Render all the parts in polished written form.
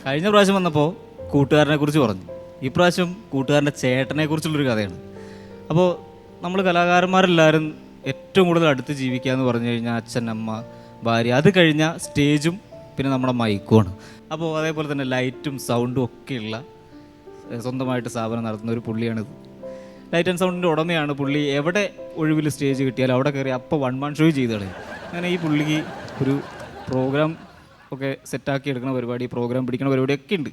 കഴിഞ്ഞ പ്രാവശ്യം വന്നപ്പോൾ കൂട്ടുകാരനെ കുറിച്ച് പറഞ്ഞു. ഈ പ്രാവശ്യം കൂട്ടുകാരൻ്റെ ചേട്ടനെ കുറിച്ചുള്ളൊരു കഥയാണ്. അപ്പോൾ നമ്മൾ കലാകാരന്മാരെല്ലാവരും ഏറ്റവും കൂടുതൽ അടുത്ത് ജീവിക്കുക എന്ന് പറഞ്ഞു കഴിഞ്ഞാൽ അച്ഛൻ, അമ്മ, ഭാര്യ, അത് കഴിഞ്ഞാൽ സ്റ്റേജും പിന്നെ നമ്മുടെ മൈക്കുമാണ്. അപ്പോൾ അതേപോലെ തന്നെ ലൈറ്റും സൗണ്ടും ഒക്കെയുള്ള സ്വന്തമായിട്ട് സ്ഥാപനം നടത്തുന്ന ഒരു പുള്ളിയാണിത്. ലൈറ്റ് ആൻഡ് സൗണ്ടിൻ്റെ ഉടമയാണ് പുള്ളി. എവിടെ ഒഴിവിൽ സ്റ്റേജ് കിട്ടിയാലും അവിടെ കയറി അപ്പോൾ വൺ മാൻ ഷോ ചെയ്ത് കളയും. അങ്ങനെ ഈ പുള്ളിക്ക് ഒരു പ്രോഗ്രാം ഒക്കെ സെറ്റാക്കി എടുക്കുന്ന പരിപാടി, പ്രോഗ്രാം പിടിക്കുന്ന പരിപാടിയൊക്കെ ഉണ്ട്.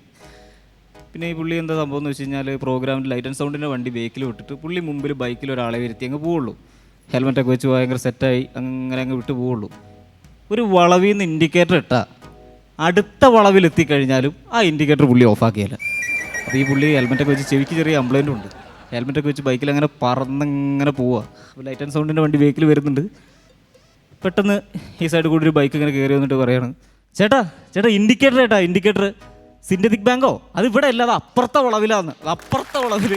പിന്നെ ഈ പുള്ളി എന്താ സംഭവം എന്ന് വെച്ച് കഴിഞ്ഞാൽ പ്രോഗ്രാമിൽ ലൈറ്റ് ആൻഡ് സൗണ്ടിൻ്റെ വണ്ടി ബേക്കിൽ വിട്ടിട്ട് പുള്ളി മുമ്പിൽ ബൈക്കിൽ ഒരാളെ വരുത്തി അങ്ങ് പോവുള്ളൂ. ഹെൽമെറ്റൊക്കെ വെച്ച് ഭയങ്കര സെറ്റായി അങ്ങനെ അങ്ങ് വിട്ട് പോവുള്ളൂ. ഒരു വളവിൽ നിന്ന് ഇൻഡിക്കേറ്റർ ഇട്ടാൽ അടുത്ത വളവിലെത്തിക്കഴിഞ്ഞാലും ആ ഇൻഡിക്കേറ്റർ പുള്ളി ഓഫാക്കിയല്ല. അപ്പോൾ ഈ പുള്ളി ഹെൽമെറ്റൊക്കെ വെച്ച് ചെവിക്ക് ചെറിയ കംപ്ലൈൻറ്റും ഉണ്ട്. ഹെൽമെറ്റൊക്കെ വെച്ച് ബൈക്കിൽ അങ്ങനെ പറന്നങ്ങനെ പോവുക. അപ്പോൾ ലൈറ്റ് ആൻഡ് സൗണ്ടിൻ്റെ വണ്ടി ബേക്കിൽ വരുന്നുണ്ട്. പെട്ടെന്ന് ഈ സൈഡിൽ കൂടി ഒരു ബൈക്ക് ഇങ്ങനെ കയറി വന്നിട്ട് പറയാണ്, ചേട്ടാ ഇൻഡിക്കേറ്റർ സിന്തറ്റിക് ബാങ്കോ അത് ഇവിടെ അല്ല, അത് അപ്പുറത്തെ വളവിലാന്ന്, അപ്പുറത്തെ വളവിൽ.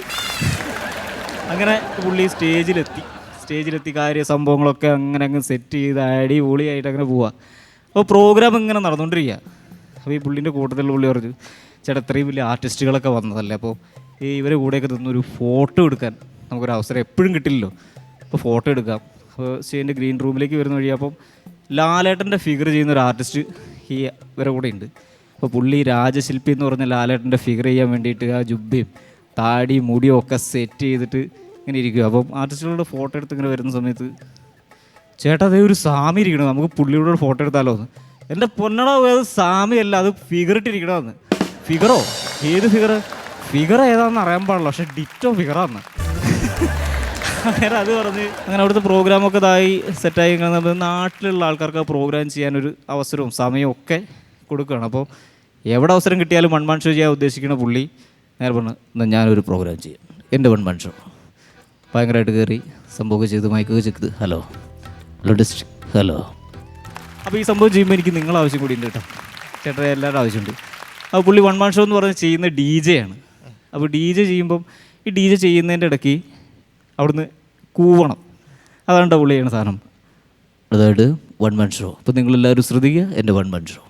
അങ്ങനെ പുള്ളി സ്റ്റേജിലെത്തി കാര്യ സംഭവങ്ങളൊക്കെ അങ്ങനെ അങ്ങ് സെറ്റ് ചെയ്ത് അടിപൊളിയായിട്ട് അങ്ങനെ പോവുക. അപ്പോൾ പ്രോഗ്രാം ഇങ്ങനെ നടന്നുകൊണ്ടിരിക്കുക. അപ്പോൾ ഈ പുള്ളീൻ്റെ കൂട്ടത്തിൽ പുള്ളി പറഞ്ഞു, ചേട്ടാ ഇത്രയും വലിയ ആർട്ടിസ്റ്റുകളൊക്കെ വന്നതല്ലേ, അപ്പോൾ ഈ ഇവരെ കൂടെയൊക്കെ നിന്നൊരു ഫോട്ടോ എടുക്കാൻ നമുക്കൊരു അവസരം എപ്പോഴും കിട്ടില്ലല്ലോ, അപ്പോൾ ഫോട്ടോ എടുക്കാം. അപ്പോൾ സ്റ്റേജിൻ്റെ ഗ്രീൻ റൂമിലേക്ക് വരുന്ന വഴി അപ്പം ലാലേട്ടൻ്റെ ഫിഗർ ചെയ്യുന്ന ഒരു ആർട്ടിസ്റ്റ് ഈ ഇവരെ കൂടെ ഉണ്ട്. അപ്പോൾ പുള്ളി രാജശില്പി എന്ന് പറഞ്ഞ ലാലേട്ടൻ്റെ ഫിഗർ ചെയ്യാൻ വേണ്ടിയിട്ട് ആ ജുബ്ബയും താടിയും മുടിയും ഒക്കെ സെറ്റ് ചെയ്തിട്ട് ഇങ്ങനെ ഇരിക്കുക. അപ്പം ആർട്ടിസ്റ്റുകളുടെ ഫോട്ടോ എടുത്ത് ഇങ്ങനെ വരുന്ന സമയത്ത്, ചേട്ടാ അതേ ഒരു സാമി ഇരിക്കണം, നമുക്ക് പുള്ളിയോട് ഫോട്ടോ എടുത്താലോ എന്ന്. എൻ്റെ പൊന്നടോ, അത് സാമിയല്ല, അത് ഫിഗർ ഇട്ടിരിക്കണമെന്ന്. ഫിഗറോ? ഏത് ഫിഗർ ഏതാണെന്ന് അറിയാൻ പാടില്ല, പക്ഷെ ഡിറ്റോ ഫിഗറാന്ന്. അങ്ങനെ അത് പറഞ്ഞ് അങ്ങനെ അവിടുത്തെ പ്രോഗ്രാമൊക്കെ ഇതായി സെറ്റായി നാട്ടിലുള്ള ആൾക്കാർക്ക് ആ പ്രോഗ്രാം ചെയ്യാനൊരു അവസരവും സമയവും ഒക്കെ കൊടുക്കുകയാണ്. അപ്പോൾ എവിടെ അവസരം കിട്ടിയാലും വൺ മാൻ ഷോ ചെയ്യാൻ ഉദ്ദേശിക്കുന്ന പുള്ളി നേരെ പറഞ്ഞു, എന്നാൽ ഞാനൊരു പ്രോഗ്രാം ചെയ്യാം, എൻ്റെ വൺ മാൻ ഷോ. ഭയങ്കരമായിട്ട് കയറി സംഭവമൊക്കെ ചെയ്ത് മൈക്കൊക്കെ ചെയ്ത് ഹലോ ഡിസ്ട്രിക്ട് ഹലോ. അപ്പോൾ ഈ സംഭവം ചെയ്യുമ്പോൾ എനിക്ക് നിങ്ങളുടെ ആവശ്യം കൂടി ഉണ്ട് കേട്ടോ, ചേട്ടാ എല്ലാവരുടെ ആവശ്യമുണ്ട്. അപ്പോൾ പുള്ളി വൺ മാൻ ഷോ എന്ന് പറഞ്ഞ് ചെയ്യുന്ന DJ ആണ്. അപ്പോൾ DJ ചെയ്യുമ്പം ഈ DJ ചെയ്യുന്നതിൻ്റെ ഇടയ്ക്ക് അവിടുന്ന് കൂവണം. അതാണ് കേട്ടോ പുള്ളി ചെയ്യുന്ന സാധനം. അതായത് വൺ മാൻ ഷോ. അപ്പോൾ നിങ്ങളെല്ലാവരും ശ്രദ്ധിക്കുക, എൻ്റെ വൺ മാൻ ഷോ.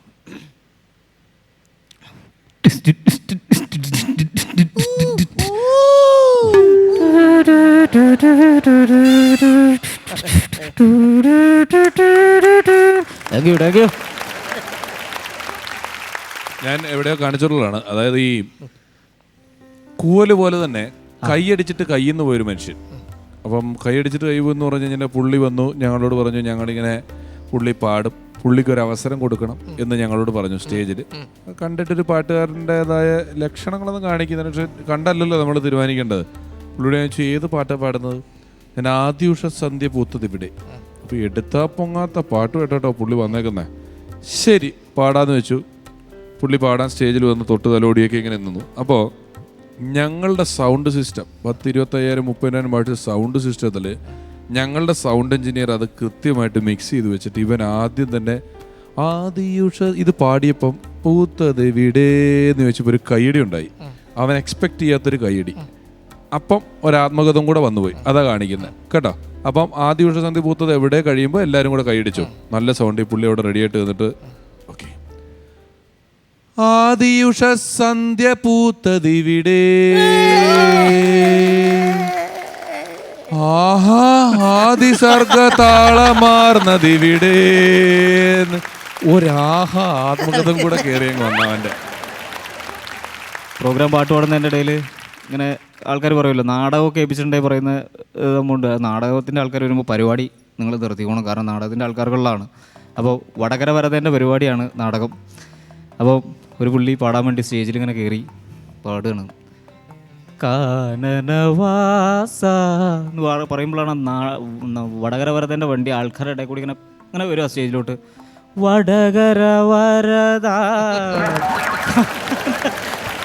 ഞാൻ എവിടെയോ കാണിച്ചിട്ടുള്ളതാണ്. അതായത് ഈ കൂവല് പോലെ തന്നെ കൈയടിച്ചിട്ട് കയ്യിൽ നിന്ന് പോയൊരു മനുഷ്യൻ. അപ്പം കൈയടിച്ചിട്ട് കൈ എന്ന് പറഞ്ഞു കഴിഞ്ഞാൽ പുള്ളി വന്നു ഞങ്ങളോട് പറഞ്ഞു, ഞങ്ങളിങ്ങനെ പുള്ളി പാടും, പുള്ളിക്കൊരു അവസരം കൊടുക്കണം എന്ന് ഞങ്ങളോട് പറഞ്ഞു സ്റ്റേജിൽ. കണ്ടിട്ടൊരു പാട്ടുകാരൻ്റെതായ ലക്ഷണങ്ങളൊന്നും കാണിക്കുന്നതിന്, പക്ഷെ കണ്ടല്ലല്ലോ നമ്മൾ തീരുമാനിക്കേണ്ടത്. പുള്ളിയോട് ഞാൻ ചോദിച്ചു, ഏത് പാട്ടാണ് പാടുന്നത്? ഞാൻ ആദ്യുഷ സന്ധ്യ പൂത്തത് ഇവിടെ. അപ്പോൾ എടുത്താൽ പൊങ്ങാത്ത പാട്ട് കേട്ടോ പുള്ളി വന്നേക്കുന്നേ. ശരി പാടാന്ന് വെച്ചു. പുള്ളി പാടാൻ സ്റ്റേജിൽ വന്ന് തൊട്ട് തലോടിയൊക്കെ ഇങ്ങനെ നിന്നു. അപ്പോൾ ഞങ്ങളുടെ സൗണ്ട് സിസ്റ്റം 10,000-25,000 വാട്ട്സ് സൗണ്ട് സിസ്റ്റത്തിൽ ഞങ്ങളുടെ സൗണ്ട് എഞ്ചിനീയർ അത് കൃത്യമായിട്ട് മിക്സ് ചെയ്ത് വെച്ചിട്ട് ഇവൻ ആദ്യം തന്നെ ആദിയുഷ ഇത് പാടിയപ്പം പൂത്തത് വിടേന്ന് വെച്ചപ്പോൾ ഒരു കൈയടി ഉണ്ടായി. അവൻ എക്സ്പെക്ട് ചെയ്യാത്തൊരു കൈയടി. അപ്പം ഒരാത്മകഥം കൂടെ വന്നുപോയി. അതാ കാണിക്കുന്നത് കേട്ടോ. അപ്പം ആദിയുഷ സന്ധ്യ പൂത്തത് എവിടെ കഴിയുമ്പോൾ എല്ലാവരും കൂടെ കൈയടിച്ചു. നല്ല സൗണ്ട്. ഈ പുള്ളി അവിടെ റെഡിയായിട്ട് നിന്നിട്ട് ഓക്കെ, ആദിയുഷ സന്ധ്യ പൂത്തതിവിടെ, ആഹാ ആദിസർഗ താളമാർന്നതിവിടെ. ഒരാഹ ആത്മകഥം കൂടെ കയറിയങ്ങ് വന്നവൻ്റെ പ്രോഗ്രാം പാട്ട് പാടുന്നതിൻ്റെ ഇടയിൽ ഇങ്ങനെ ആൾക്കാർ പറയുമല്ലോ, നാടകമൊക്കെ ഏൽപ്പിച്ചിട്ടുണ്ടെങ്കിൽ പറയുന്ന നമ്മളുണ്ട്. നാടകത്തിൻ്റെ ആൾക്കാർ വരുമ്പോൾ പരിപാടി നിങ്ങൾ നിർത്തിക്കോണം, കാരണം നാടകത്തിൻ്റെ ആൾക്കാർക്കുള്ളതാണ്. അപ്പോൾ വടകര വരതേൻ്റെ പരിപാടിയാണ് നാടകം. അപ്പോൾ ഒരു പുള്ളി പാടാൻ വേണ്ടി സ്റ്റേജിൽ ഇങ്ങനെ കയറി പാടുകയാണ്. കാനനവാസ എന്ന് പറയുമ്പോഴാണ് വടകര വരതേൻ്റെ വണ്ടി ആൾക്കാരുടെ ഇടയിൽ കൂടി ഇങ്ങനെ വരിക സ്റ്റേജിലോട്ട്. വടകര വരദ